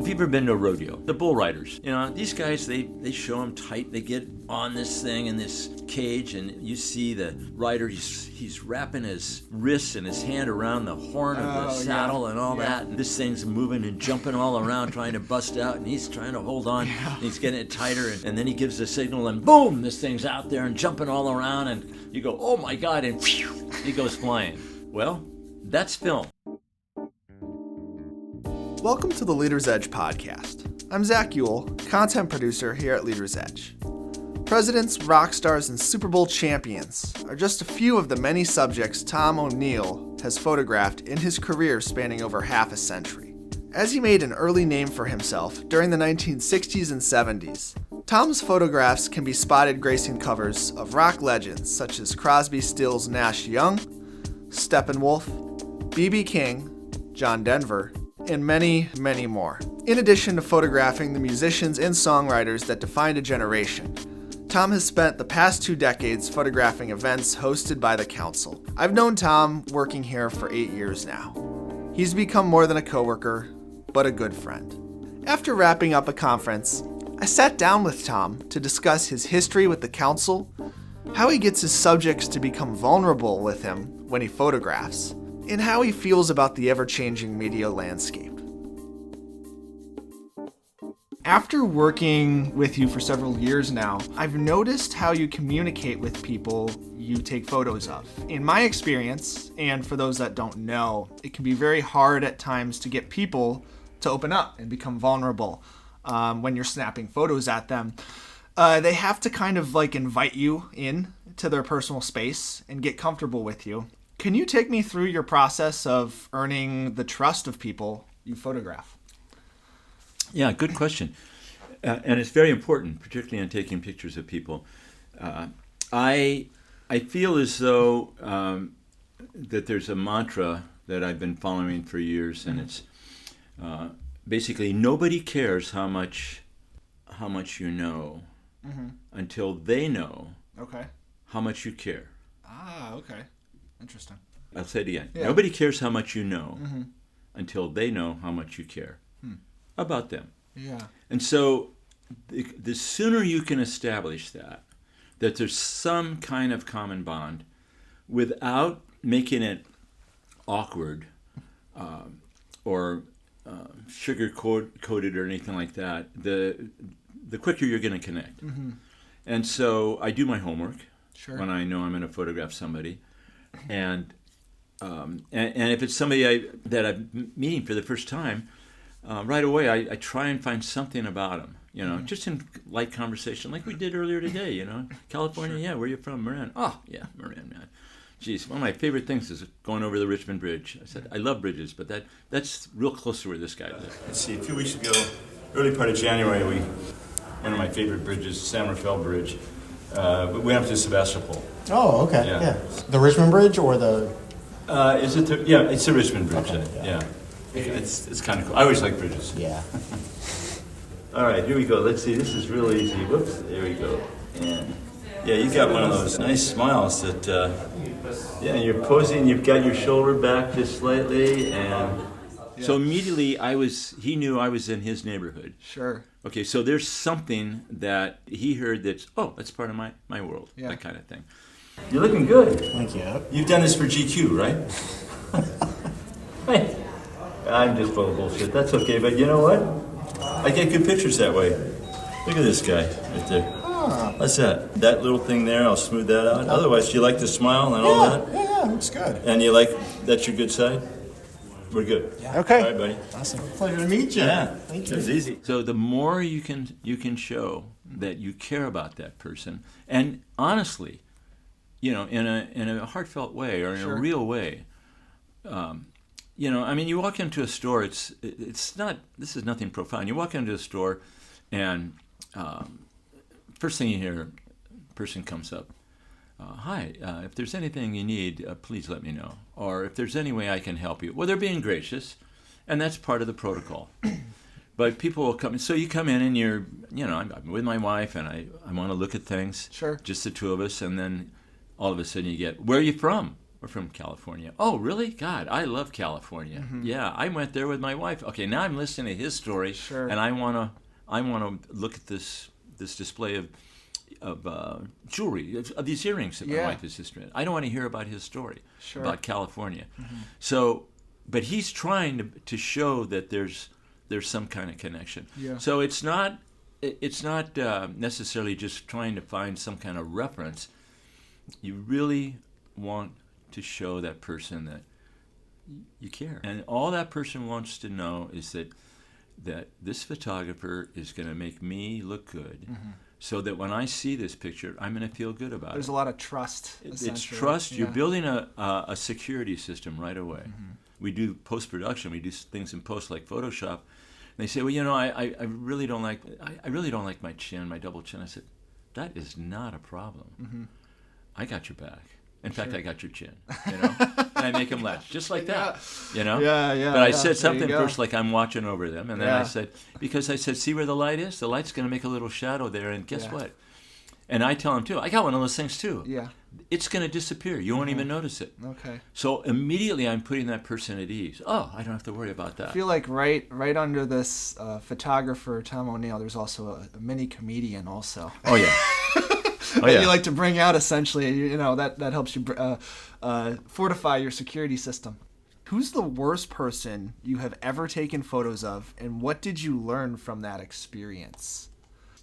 If you've ever been to a rodeo, the bull riders, these guys, they show them tight. They get on this thing in this cage, and you see the rider, he's wrapping his wrists and his hand around the horn of the saddle and all that. And this thing's moving and jumping all around trying to bust out, and he's trying to hold on. Yeah. And he's getting it tighter, and then he gives the signal, and boom, this thing's out there and jumping all around, and you go, oh my God, and phew, he goes flying. Well, that's film. Welcome to the Leader's Edge podcast. I'm Zach Ewell, content producer here at Leader's Edge. Presidents, rock stars, and Super Bowl champions are just a few of the many subjects Tom O'Neill has photographed in his career spanning over half a century. As he made an early name for himself during the 1960s and 70s, Tom's photographs can be spotted gracing covers of rock legends such as Crosby, Stills, Nash Young, Steppenwolf, B.B. King, John Denver, and many, many more. In addition to photographing the musicians and songwriters that defined a generation, Tom has spent the past 2 decades photographing events hosted by the council. I've known Tom working here for 8 years now. He's become more than a coworker, but a good friend. After wrapping up a conference, I sat down with Tom to discuss his history with the council, how he gets his subjects to become vulnerable with him when he photographs, and how he feels about the ever-changing media landscape. After working with you for several years now, I've noticed how you communicate with people you take photos of. In my experience, and for those that don't know, it can be very hard at times to get people to open up and become vulnerable when you're snapping photos at them. They have to kind of invite you in to their personal space and get comfortable with you. Can you take me through your process of earning the trust of people you photograph? Yeah, good question. And it's very important, particularly in taking pictures of people. I feel as though that there's a mantra that I've been following for years, and it's basically nobody cares how much you know until they know how much you care. Ah, okay. Interesting. I'll say it again. Yeah. Nobody cares how much you know until they know how much you care about them. Yeah. And so the sooner you can establish that there's some kind of common bond without making it awkward or sugar-coated or anything like that, the quicker you're going to connect. And so I do my homework when I know I'm going to photograph somebody. And if it's somebody that I'm meeting for the first time, right away I try and find something about them, just in light conversation like we did earlier today, California, yeah, where are you from? Marin. Oh, yeah, Marin, man. Geez, one of my favorite things is going over the Richmond Bridge. I said, I love bridges, but that's real close to where this guy lives. Let's see, a few weeks ago, early part of January, one of my favorite bridges, San Rafael Bridge, we went up to Sebastopol. Oh, okay. Yeah. The Richmond Bridge or the... Is it the... Yeah, it's the Richmond Bridge. Okay, yeah. It's kind of cool. I always like bridges. Yeah. All right, here we go. Let's see. This is real easy. Whoops. There we go. And yeah, you got one of those nice smiles that... and you're posing. You've got your shoulder back just slightly, and... So immediately he knew I was in his neighborhood. Sure. Okay, so there's something that he heard that's part of my world, that kind of thing. You're looking good. Thank you. You've done this for GQ, right? Hey, I'm just full of bullshit. That's okay, but you know what? I get good pictures that way. Look at this guy right there. What's that? That little thing there, I'll smooth that out. Otherwise, do you like the smile and all that? Yeah, looks good. And that's your good side? We're good. Yeah. Okay. All right, buddy. Awesome. Pleasure to meet you. Yeah. Thank you. It's easy. So the more you can show that you care about that person, and honestly, in a heartfelt way or in a real way, you walk into a store. It's not. This is nothing profound. You walk into a store, and first thing you hear, a person comes up. Hi, if there's anything you need, please let me know. Or if there's any way I can help you. Well, they're being gracious, and that's part of the protocol. But people will come, so you come in and you're, I'm with my wife and I want to look at things. Sure. Just the two of us, and then all of a sudden you get, where are you from? we're from California. Oh, really? God, I love California. Yeah, I went there with my wife. Okay, now I'm listening to his story, and I wanna look at this display of jewelry, of these earrings that my wife is just in. I don't want to hear about his story about California. So, but he's trying to show that there's some kind of connection. Yeah. So it's not necessarily just trying to find some kind of reference. You really want to show that person that you care, and all that person wants to know is that this photographer is going to make me look good, so that when I see this picture, I'm going to feel good about it. There's a lot of trust. It's trust. Yeah. You're building a security system right away. We do post-production. We do things in post like Photoshop. And they say, well, I really don't like my chin, my double chin. I said, that is not a problem. I got your back. In fact, I got your chin. And I make them laugh, just like that. Yeah. But I said something first, like I'm watching over them, and then I said, see where the light is? The light's going to make a little shadow there, and guess what? And I tell them too. I got one of those things too. Yeah. It's going to disappear. You won't even notice it. Okay. So immediately I'm putting that person at ease. Oh, I don't have to worry about that. I feel like right under this photographer, Tom O'Neill, there's also a mini comedian also. Oh, yeah. That you like to bring out, essentially. That helps you fortify your security system. Who's the worst person you have ever taken photos of, and what did you learn from that experience?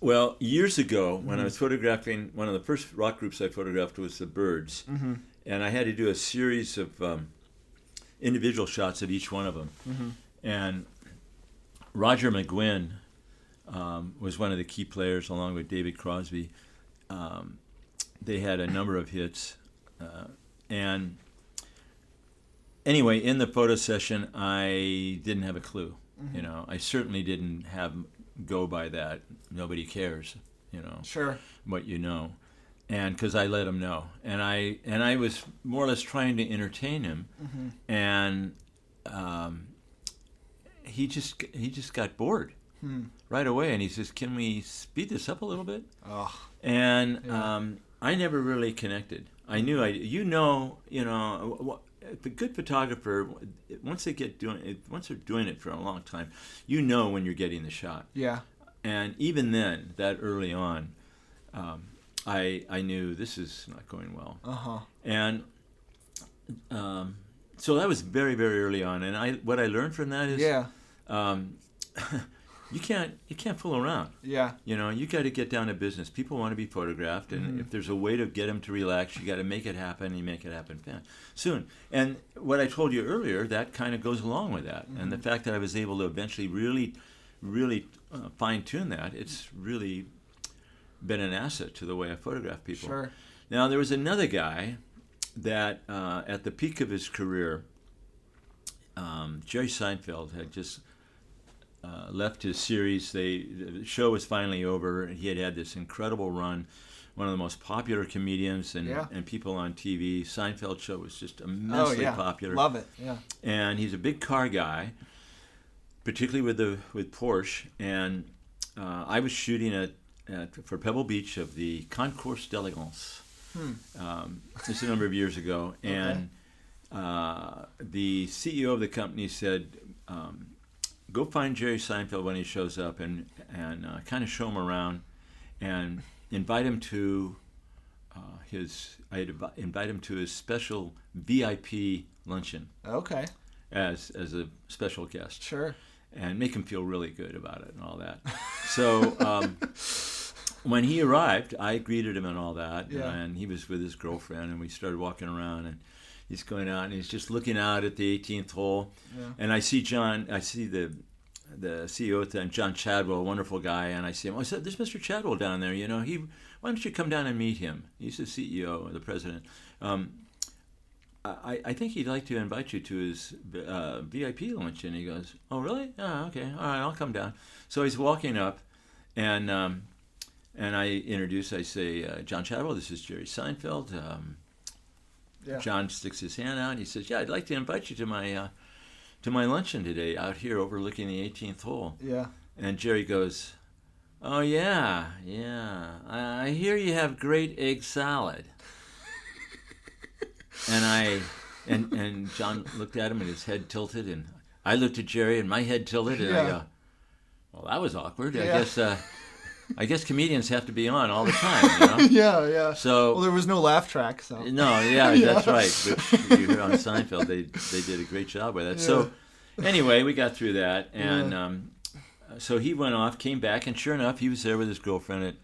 Well, years ago, when I was photographing, one of the first rock groups I photographed was the Byrds, and I had to do a series of individual shots of each one of them. And Roger McGuinn was one of the key players, along with David Crosby. They had a number of hits, and anyway, in the photo session, I didn't have a clue. I certainly didn't go by that. Nobody cares, Sure. What you know, and because I let him know, and I was more or less trying to entertain him, and he just got bored right away, and he says, "Can we speed this up a little bit?" Oh. And I never really connected. I knew the good photographer, once they're doing it for a long time, when you're getting the shot. Yeah. And even then, that early on, I knew this is not going well. And so that was very, very early on. And what I learned from that is, you can't fool around. Yeah. You got to get down to business. People want to be photographed, and if there's a way to get them to relax, you got to make it happen. You make it happen soon. And what I told you earlier, that kind of goes along with that. And the fact that I was able to eventually really, really fine tune that, it's really been an asset to the way I photograph people. Sure. Now there was another guy that at the peak of his career, Jerry Seinfeld had just left his series. The show was finally over. He had this incredible run, one of the most popular comedians and people on TV. Seinfeld show was just immensely popular. Love it. Yeah. And he's a big car guy, particularly with Porsche. And I was shooting for Pebble Beach of the Concours d'Elegance. This is a number of years ago, and the CEO of the company said, go find Jerry Seinfeld when he shows up and kind of show him around and invite him to invite him to his special VIP luncheon. Okay. As a special guest. Sure. And make him feel really good about it and all that. So when he arrived, I greeted him and all that, and he was with his girlfriend, and we started walking around, and he's going out, and he's just looking out at the 18th hole, and I see the CEO at the time, John Chadwell, a wonderful guy, and I see him. I said, "There's Mr. Chadwell down there. Why don't you come down and meet him? He's the CEO, the president. I think he'd like to invite you to his VIP luncheon." He goes, "Oh, really? Oh, okay. All right, I'll come down." So he's walking up, and I introduce. I say, "John Chadwell, this is Jerry Seinfeld." John sticks his hand out. And he says, "Yeah, I'd like to invite you to my luncheon today out here overlooking the 18th hole." Yeah. And Jerry goes, "Oh yeah. I hear you have great egg salad." And John looked at him and his head tilted, and I looked at Jerry and my head tilted, and I go, well, that was awkward. I guess comedians have to be on all the time, you know? Yeah. So, well, there was no laugh track, so. No, that's right. Which you heard on Seinfeld, they did a great job with that. Yeah. So, anyway, we got through that, and so he went off, came back, and sure enough, he was there with his girlfriend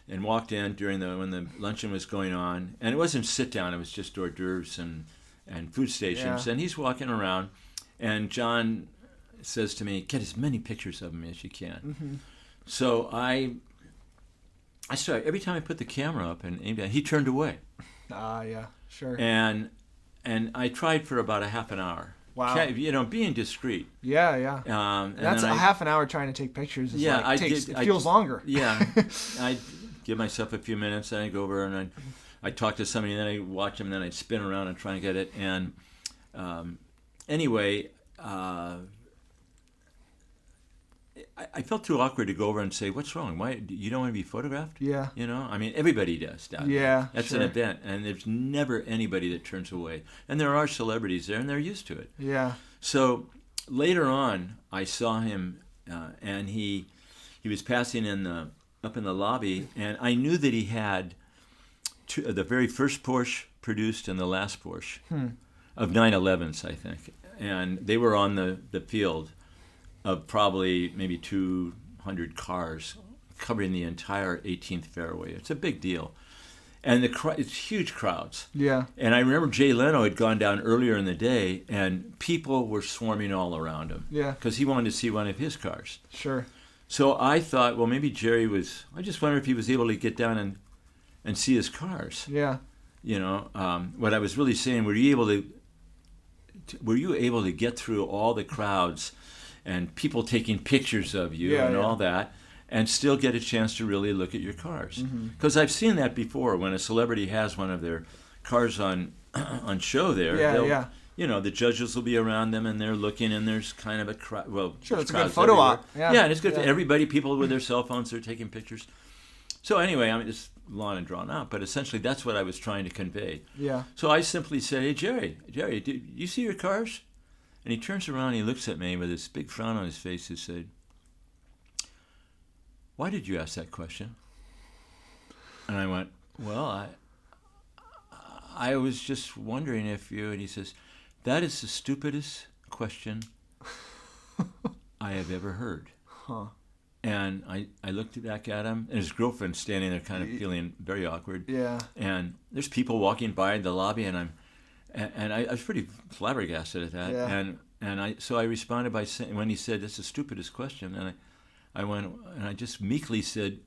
and walked in when the luncheon was going on. And it wasn't sit down; it was just hors d'oeuvres and food stations. Yeah. And he's walking around, and John says to me, "Get as many pictures of him as you can." Mm-hmm. So I started, every time I put the camera up and aimed at him, he turned away. Yeah, sure. And I tried for about a half an hour. Wow. Being discreet. Yeah. That's half an hour trying to take pictures. It feels longer. Yeah. I give myself a few minutes, and I go over and I talk to somebody, and then I watch them, and then I spin around and try and get it. And anyway, I felt too awkward to go over and say, "What's wrong? Why you don't want to be photographed?" Yeah. I mean, everybody does. That's an event, and there's never anybody that turns away. And there are celebrities there, and they're used to it. Yeah. So later on, I saw him, and he was passing up in the lobby, and I knew that he had the very first Porsche produced and the last Porsche of 911s, I think, and they were on the field of probably maybe 200 cars covering the entire 18th fairway. It's a big deal. And it's huge crowds. Yeah. And I remember Jay Leno had gone down earlier in the day, and people were swarming all around him. Yeah. Because he wanted to see one of his cars. Sure. So I thought, well, maybe I just wondered if he was able to get down and see his cars. Yeah. What I was really saying, were you able to get through all the crowds and people taking pictures of you all that, and still get a chance to really look at your cars? Because I've seen that before when a celebrity has one of their cars on show there. The judges will be around them, and they're looking, and there's kind of a crowd. Well, sure, it's a good photo op. Yeah, and it's good. Yeah. People with their cell phones, they're taking pictures. So anyway, I mean, it's long and drawn out, but essentially that's what I was trying to convey. Yeah. So I simply said, "Hey, Jerry, do you see your cars?" And he turns around and he looks at me with this big frown on his face. He said, "Why did you ask that question?" And I went, "Well, I was just wondering if you..." And he says, "That is the stupidest question I have ever heard." Huh. And I looked back at him, and his girlfriend standing there kind of feeling very awkward. Yeah. And there's people walking by in the lobby, and I was pretty flabbergasted at that. Yeah. So I responded by saying, when he said, "That's the stupidest question," and I went, and I just meekly said,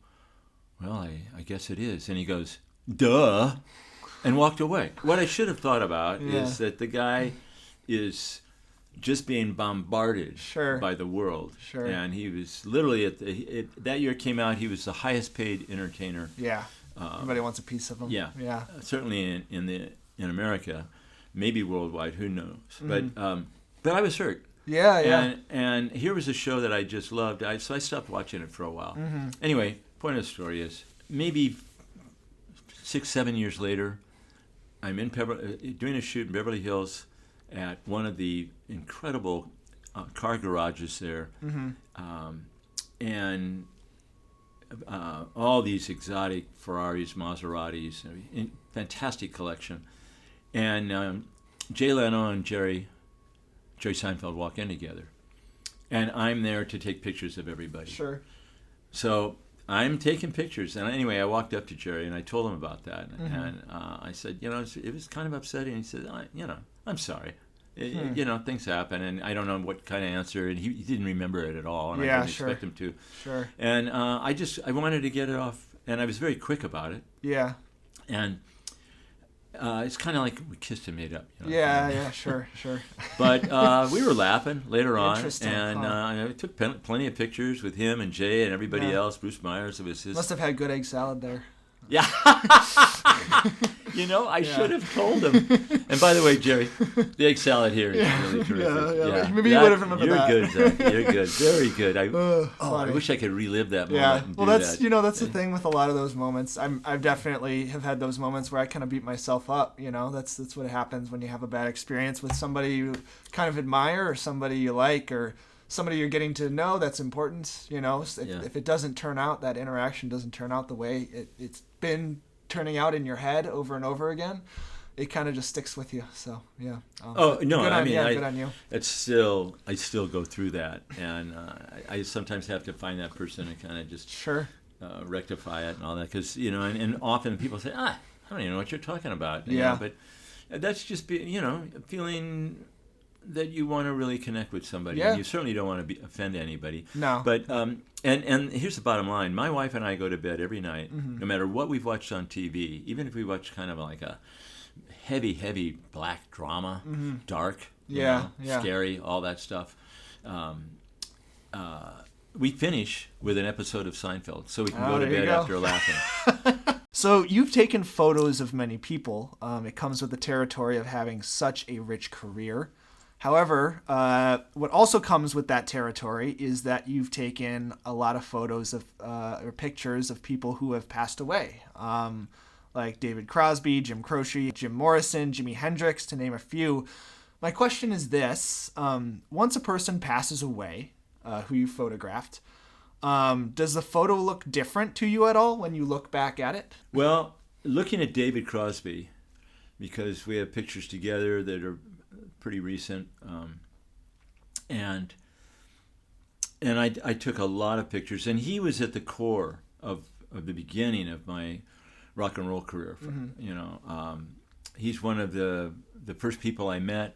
"Well, I guess it is." And he goes, "Duh," and walked away. What I should have thought about is that the guy is just being bombarded by the world. Sure. And he was literally that year came out, he was the highest paid entertainer. Yeah. Everybody wants a piece of him. Yeah. Yeah. Certainly in America, maybe worldwide, who knows? But I was hurt. Yeah. And here was a show that I just loved. So I stopped watching it for a while. Anyway, point of the story is maybe 6-7 years later, I'm doing a shoot in Beverly Hills at one of the incredible car garages there, and all these exotic Ferraris, Maseratis, fantastic collection. And Jay Leno and Jerry Seinfeld walk in together, and I'm there to take pictures of everybody. Sure. So I'm taking pictures, and anyway, I walked up to Jerry and I told him about that, and I said, it was kind of upsetting. He said, I'm sorry. Things happen, and I don't know what kind of answer, and he didn't remember it at all, and I didn't expect him to. Sure. And I wanted to get it off, and I was very quick about it. Yeah. And it's kind of like we kissed and made up. Yeah, sure. But we were laughing later on, Interesting. And I took plenty of pictures with him and Jay and everybody else. Bruce Myers, it was his. Must have had good egg salad there. Yeah. I should have told him. And by the way, Jerry, the egg salad here is really terrific. Yeah. Maybe you would have remembered that. You're good, Zach. You're good. Very good. I wish I could relive that moment. And well, do that's that. That's the thing with a lot of those moments. I've definitely have had those moments where I kind of beat myself up. That's what happens when you have a bad experience with somebody you kind of admire or somebody you like or somebody you're getting to know. That's important. If it doesn't turn out, that interaction doesn't turn out the way it's been turning out in your head over and over again, it kind of just sticks with you. So yeah. Good on you. I still go through that, and I sometimes have to find that person and kind of just rectify it and all that, because and often people say, I don't even know what you're talking about. But that's just feeling that you want to really connect with somebody. Yeah. And you certainly don't want to offend anybody. No. But and here's the bottom line. My wife and I go to bed every night, no matter what we've watched on TV, even if we watch kind of like a heavy black drama, dark, scary, all that stuff. We finish with an episode of Seinfeld, so we can go to bed after laughing. So you've taken photos of many people. It comes with the territory of having such a rich career. However, what also comes with that territory is that you've taken a lot of photos of or pictures of people who have passed away, like David Crosby, Jim Croce, Jim Morrison, Jimi Hendrix, to name a few. My question is this. Once a person passes away, who you photographed, does the photo look different to you at all when you look back at it? Well, looking at David Crosby, because we have pictures together that are pretty recent, and I took a lot of pictures, and he was at the core of the beginning of my rock and roll career. He's one of the first people I met,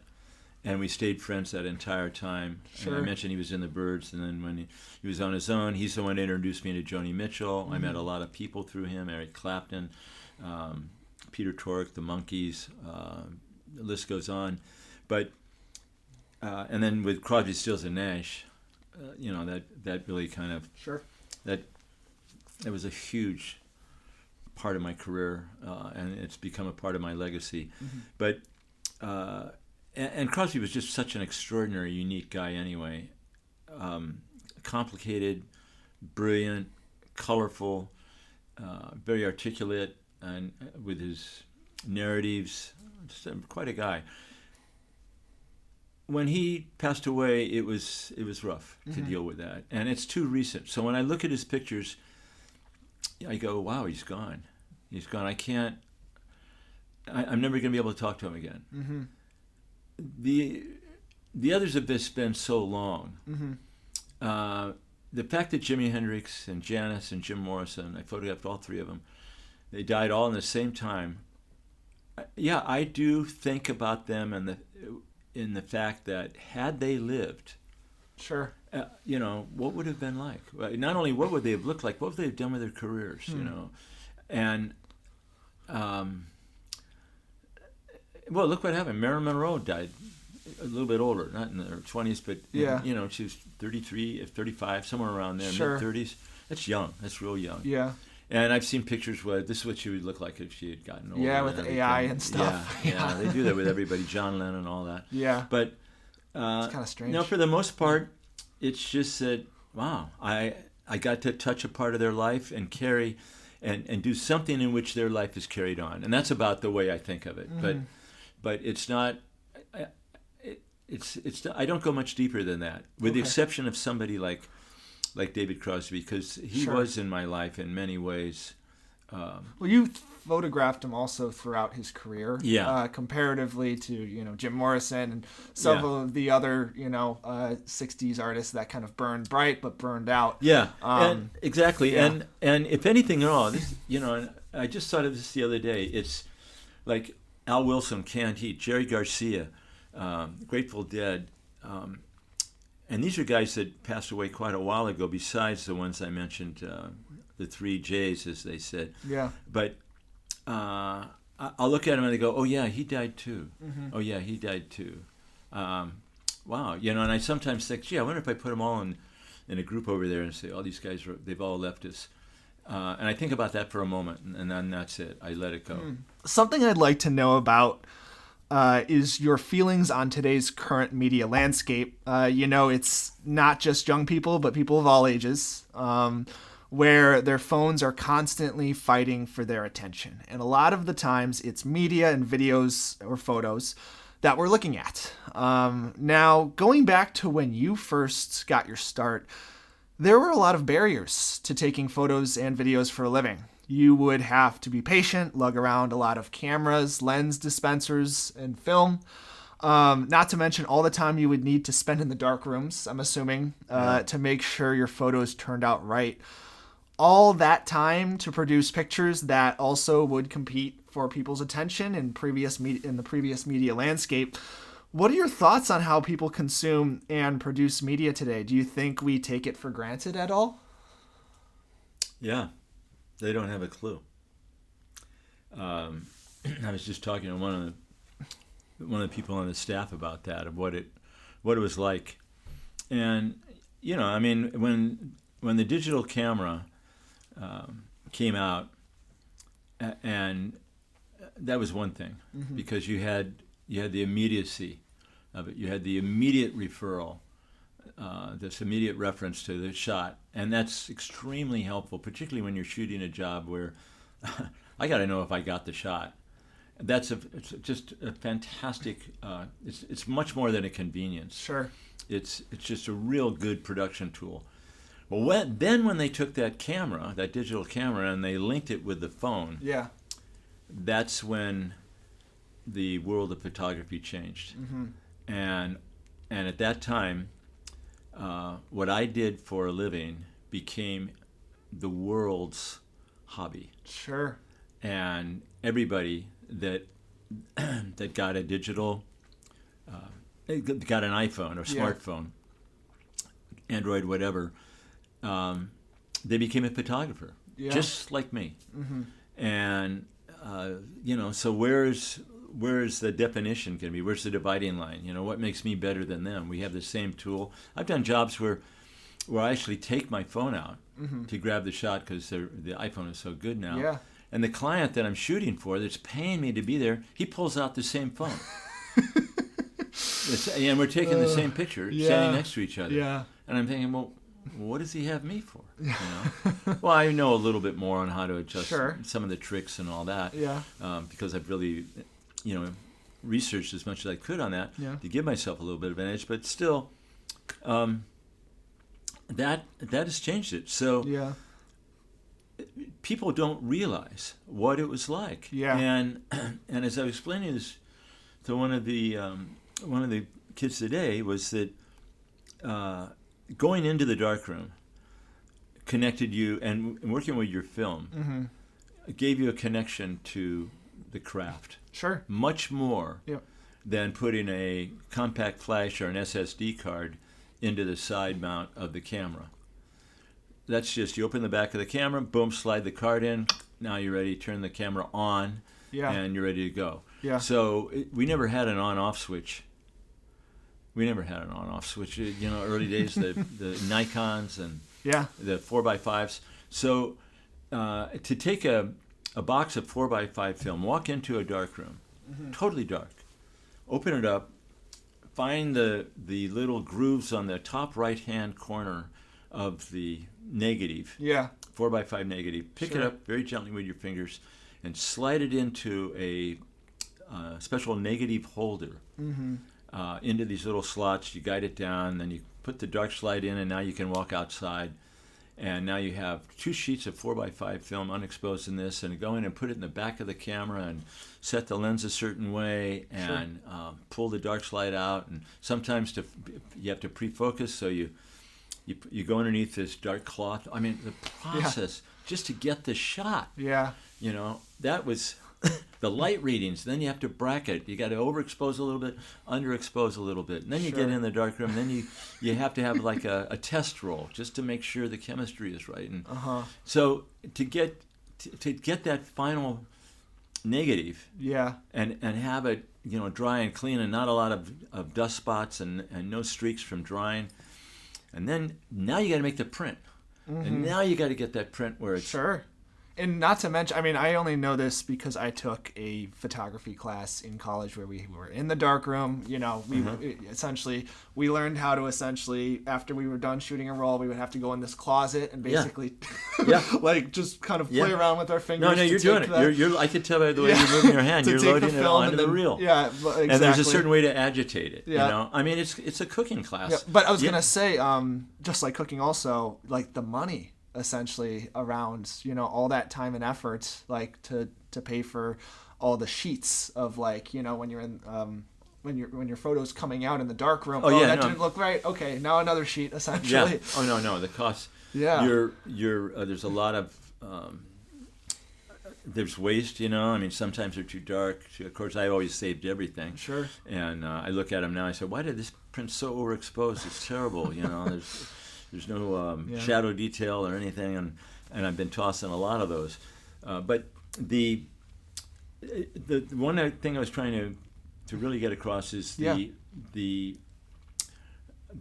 and we stayed friends that entire time. Sure. And I mentioned he was in the Byrds, and then when he was on his own, he's the one that introduced me to Joni Mitchell. I met a lot of people through him: Eric Clapton, Peter Tork, the Monkees. The list goes on. But and then with Crosby, Stills, and Nash, that really kind of that was a huge part of my career, and it's become a part of my legacy. But and Crosby was just such an extraordinary, unique guy. Anyway, complicated, brilliant, colorful, very articulate, and with his narratives, just quite a guy. When he passed away, it was rough to deal with that, and it's too recent. So when I look at his pictures, I go, "Wow, he's gone. He's gone. I'm never going to be able to talk to him again." The others have just been so long. The fact that Jimi Hendrix and Janis and Jim Morrison, I photographed all three of them. They died all in the same time. Yeah, I do think about them and in the fact that had they lived, what would it have been like? Not only what would they have looked like, what would they have done with their careers, And, well, look what happened. Marilyn Monroe died a little bit older, not in her 20s, but, she was 33, 35, somewhere around there, mid-30s. That's young. That's real young. Yeah. And I've seen pictures where this is what she would look like if she had gotten older. Yeah, with AI and stuff. Yeah, they do that with everybody, John Lennon and all that. Yeah. But it's kind of strange. For the most part, it's just that, wow, I got to touch a part of their life and carry and do something in which their life is carried on. And that's about the way I think of it. But it's not, I don't go much deeper than that, with the exception of somebody like David Crosby, because he was in my life in many ways. Well, you photographed him also throughout his career. Yeah. Comparatively to Jim Morrison and some of the other 60s artists that kind of burned bright but burned out. Yeah. And exactly. Yeah. And if anything at all, this, and I just thought of this the other day. It's like Al Wilson, Canned Heat, Jerry Garcia, Grateful Dead. And these are guys that passed away quite a while ago, besides the ones I mentioned, the 3 J's, as they said. Yeah. But I'll look at them and they go, "Oh yeah, he died too. Oh yeah, he died too." Wow, and I sometimes think, "Gee, I wonder if I put them all in a group over there and say, oh, these guys they've all left us." And I think about that for a moment, and then that's it. I let it go. Something I'd like to know about is your feelings on today's current media landscape. It's not just young people, but people of all ages, where their phones are constantly fighting for their attention. And a lot of the times it's media and videos or photos that we're looking at. Now, going back to when you first got your start, there were a lot of barriers to taking photos and videos for a living. You would have to be patient, lug around a lot of cameras, lens dispensers, and film. Not to mention all the time you would need to spend in the dark rooms, I'm assuming, to make sure your photos turned out right. All that time to produce pictures that also would compete for people's attention in the previous media landscape. What are your thoughts on how people consume and produce media today? Do you think we take it for granted at all? Yeah, they don't have a clue. I was just talking to one of the people on the staff about that, of what it was like. And when the digital camera came out, and that was one thing, because you had the immediacy of it. You had the immediate referral, this immediate reference to the shot, and that's extremely helpful, particularly when you're shooting a job where I got to know if I got the shot. It's just a fantastic. It's much more than a convenience. Sure. It's just a real good production tool. Well, when they took that digital camera, and they linked it with the phone, that's when the world of photography changed. And at that time, what I did for a living became the world's hobby. Sure. And everybody that got a digital, got an iPhone or smartphone, Android, whatever, they became a photographer, just like me. And so where's the definition going to be? Where's the dividing line? What makes me better than them? We have the same tool. I've done jobs where I actually take my phone out to grab the shot because the iPhone is so good now. Yeah. And the client that I'm shooting for, that's paying me to be there, he pulls out the same phone. And we're taking the same picture, standing next to each other. Yeah. And I'm thinking, well, what does he have me for? Well, I know a little bit more on how to adjust some of the tricks and all that. Yeah. Because I've really, researched as much as I could on that to give myself a little bit of an edge. But still, that has changed it. So people don't realize what it was like. Yeah. And as I was explaining this to one of the kids today, was that going into the darkroom connected you, and working with your film gave you a connection to the craft. Sure. Much more than putting a compact flash or an SSD card into the side mount of the camera. That's just, you open the back of the camera, boom, slide the card in, now you're ready, turn the camera on, and you're ready to go. Yeah. So we never had an on-off switch. Early days, the Nikons and the 4x5s. So to take a box of 4x5 film, walk into a dark room, totally dark, open it up, find the little grooves on the top right-hand corner of the negative, 4x5 negative, pick it up very gently with your fingers and slide it into a special negative holder. Into these little slots. You guide it down, then you put the dark slide in, and now you can walk outside. And now you have 2 sheets of 4x5 film unexposed in this, and go in and put it in the back of the camera and set the lens a certain way, and pull the dark slide out. And sometimes you have to pre-focus, so you go underneath this dark cloth. I mean, the process just to get the shot. Yeah. That was the light readings. Then you have to bracket. You got to overexpose a little bit, underexpose a little bit. And then you get in the dark room. And then you have to have like a test roll just to make sure the chemistry is right. And so to get that final negative, and have it dry and clean, and not a lot of dust spots and no streaks from drying. And then now you got to make the print. And now you got to get that print where it's... Sure. And not to mention, I mean, I only know this because I took a photography class in college where we were in the darkroom. You know, we learned how to essentially, after we were done shooting a roll, we would have to go in this closet and basically, like, just kind of play around with our fingers. No, you're doing it. I could tell by the way you're moving your hand. You're loading it onto the reel. Yeah, exactly. And there's a certain way to agitate it. Yeah. You know, I mean, it's a cooking class. Yeah, but I was gonna say, just like cooking, also like the money. Essentially around, you know, all that time and effort, like to pay for all the sheets of, like, you know, when you're in when your photo's coming out in the dark room. Didn't look right. Okay, now another sheet essentially. Yeah. Oh no, the cost. Yeah. You're there's a lot of there's waste, you know. I mean, sometimes they're too dark. Of course, I always saved everything. Sure. And I look at them now. I said, why did this print so overexposed? It's terrible, you know. There's no shadow detail or anything, and I've been tossing a lot of those. But the one thing I was trying to really get across is the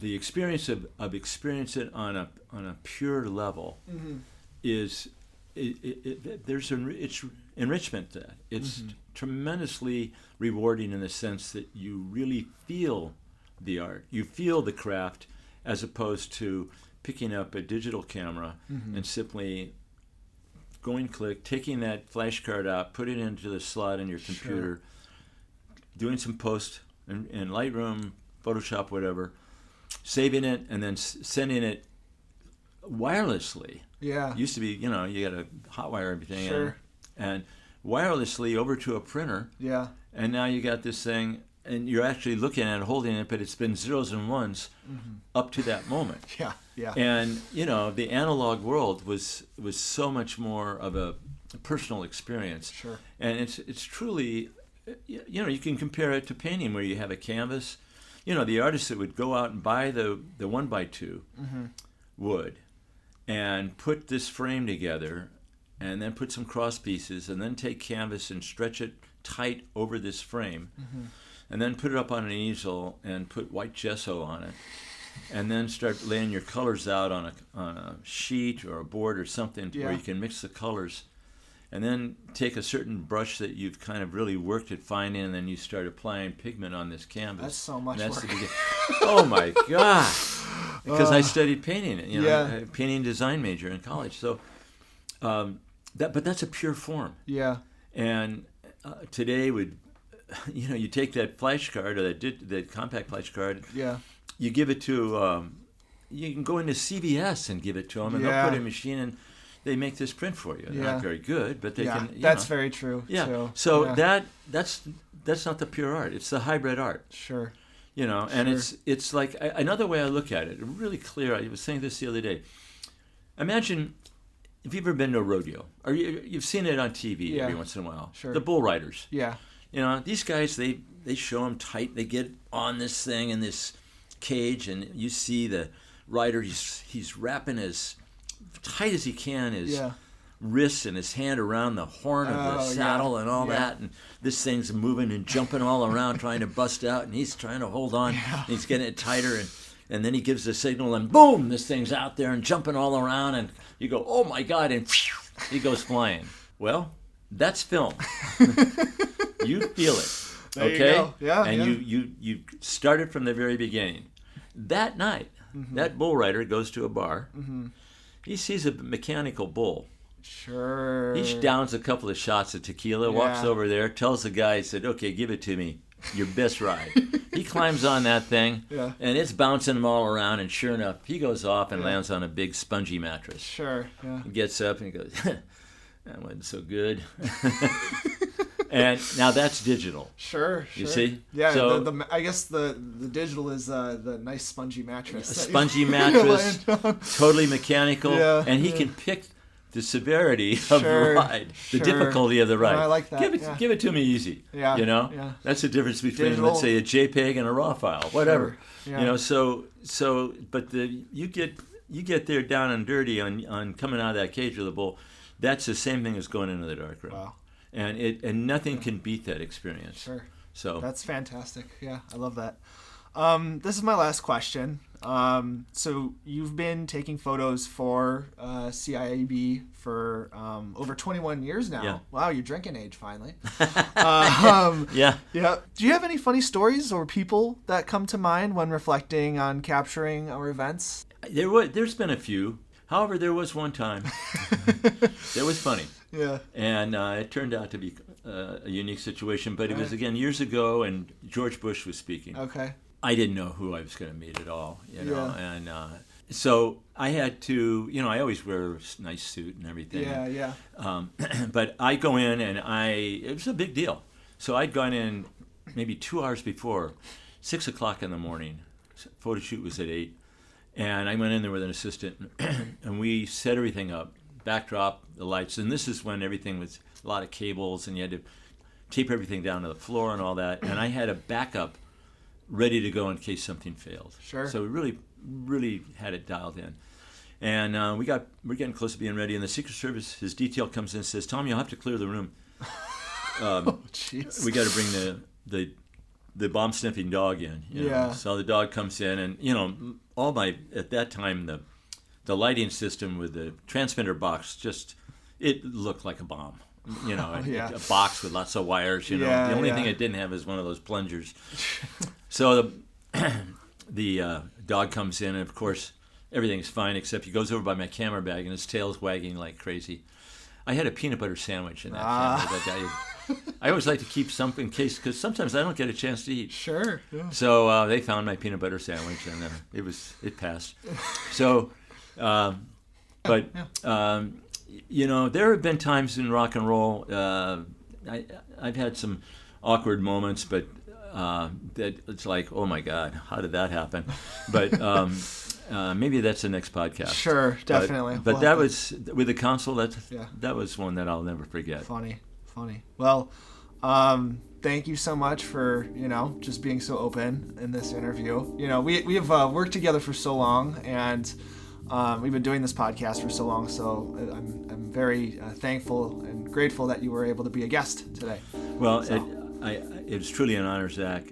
experience of experiencing it on a pure level is there's it's enrichment to that. It's tremendously rewarding in the sense that you really feel the art, you feel the craft, as opposed to picking up a digital camera and simply going click, taking that flash card out, put it into the slot in your computer, doing some post in Lightroom, Photoshop, whatever, saving it, and then sending it wirelessly. Yeah. Used to be, you know, you got to hotwire everything and wirelessly over to a printer. Yeah. And now you got this thing, and you're actually looking at it, holding it, but it's been zeros and ones up to that moment. Yeah, yeah. And, you know, the analog world was so much more of a personal experience. Sure. And it's truly, you know, you can compare it to painting where you have a canvas. You know, the artist that would go out and buy the 1x2 wood and put this frame together and then put some cross pieces and then take canvas and stretch it tight over this frame. And then put it up on an easel and put white gesso on it, and then start laying your colors out on a sheet or a board or something where you can mix the colors, and then take a certain brush that you've kind of really worked at finding, and then you start applying pigment on this canvas. That's so much work. Oh my God! Because I studied painting, you know, painting design major in college. So, but that's a pure form. Yeah. And today would. You know, you take that flash card or that compact flash card. Yeah. You give it to. You can go into CVS and give it to them, and they'll put a machine and they make this print for you. They're not very good, but they can. That's very true. Yeah. Too. So that's not the pure art. It's the hybrid art. Sure. You know, and it's like another way I look at it. Really clear. I was saying this the other day. Imagine. If you've ever been to a rodeo, or you've seen it on TV every once in a while. Sure. The bull riders. Yeah. You know, these guys, they show them tight. They get on this thing in this cage, and you see the rider, he's wrapping as tight as he can his wrists and his hand around the horn of the saddle and all that. And this thing's moving and jumping all around trying to bust out, and he's trying to hold on. And he's getting it tighter, and then he gives the signal, and boom, this thing's out there and jumping all around, and you go, oh my God, and he goes flying. Well, that's film. You feel it, okay? And you started from the very beginning. That night, that bull rider goes to a bar. He sees a mechanical bull. Sure. He downs a couple of shots of tequila, walks over there, tells the guy, he said, okay, give it to me. Your best ride. He climbs on that thing, and it's bouncing him all around, and sure enough, he goes off and lands on a big spongy mattress. Sure, yeah. He gets up and he goes, that wasn't so good. And now that's digital. Sure. You see? Yeah. So, I guess the digital is the nice spongy mattress. A spongy mattress, totally mechanical, and he can pick the severity of the ride, the difficulty of the ride. No, I like that. Give it to me easy. Yeah. You know? Yeah. That's the difference between, digital, let's say, a JPEG and a RAW file, whatever. Sure. Yeah. You know, but you get there down and dirty on coming out of that cage with a bull. That's the same thing as going into the dark room. Wow. And nothing can beat that experience. Sure. So that's fantastic. Yeah, I love that. This is my last question. So you've been taking photos for CIAB for over 21 years now. Yeah. Wow, you're drinking age finally. Yeah. Yeah. Do you have any funny stories or people that come to mind when reflecting on capturing our events? There's been a few. However, there was one time that was funny. Yeah. And it turned out to be a unique situation. But it was, again, years ago, and George Bush was speaking. Okay. I didn't know who I was going to meet at all, Yeah. And so I had to, I always wear a nice suit and everything. Yeah. But I go in and it was a big deal. So I'd gone in maybe 2 hours before, 6 o'clock in the morning. Photo shoot was at 8. And I went in there with an assistant, and we set everything up, backdrop, the lights. And this is when everything was a lot of cables, and you had to tape everything down to the floor and all that. And I had a backup ready to go in case something failed. Sure. So we really had it dialed in. And we're getting close to being ready, and the Secret Service, his detail comes in and says, "Tom, you'll have to clear the room. Oh, jeez. We got to bring the bomb sniffing dog in." Yeah. So the dog comes in, and at that time the lighting system with the transmitter box it looked like a bomb. A box with lots of wires. The only thing it didn't have is one of those plungers. So the dog comes in, and of course everything's fine except he goes over by my camera bag and his tail's wagging like crazy. I had a peanut butter sandwich in that camera. I always like to keep something in case, because sometimes I don't get a chance to eat. Sure. Yeah. So they found my peanut butter sandwich, and it passed. So, there have been times in rock and roll. I've had some awkward moments, but that it's like, oh my God, how did that happen? But maybe that's the next podcast. Sure, definitely. But that was with the console. That was one that I'll never forget. Funny. Well, thank you so much for just being so open in this interview. We have worked together for so long, and we've been doing this podcast for so long. So I'm very thankful and grateful that you were able to be a guest today. Well, it was truly an honor, Zach.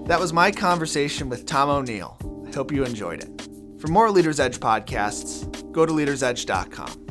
That was my conversation with Tom O'Neill. I hope you enjoyed it. For more Leader's Edge podcasts, go to leadersedge.com.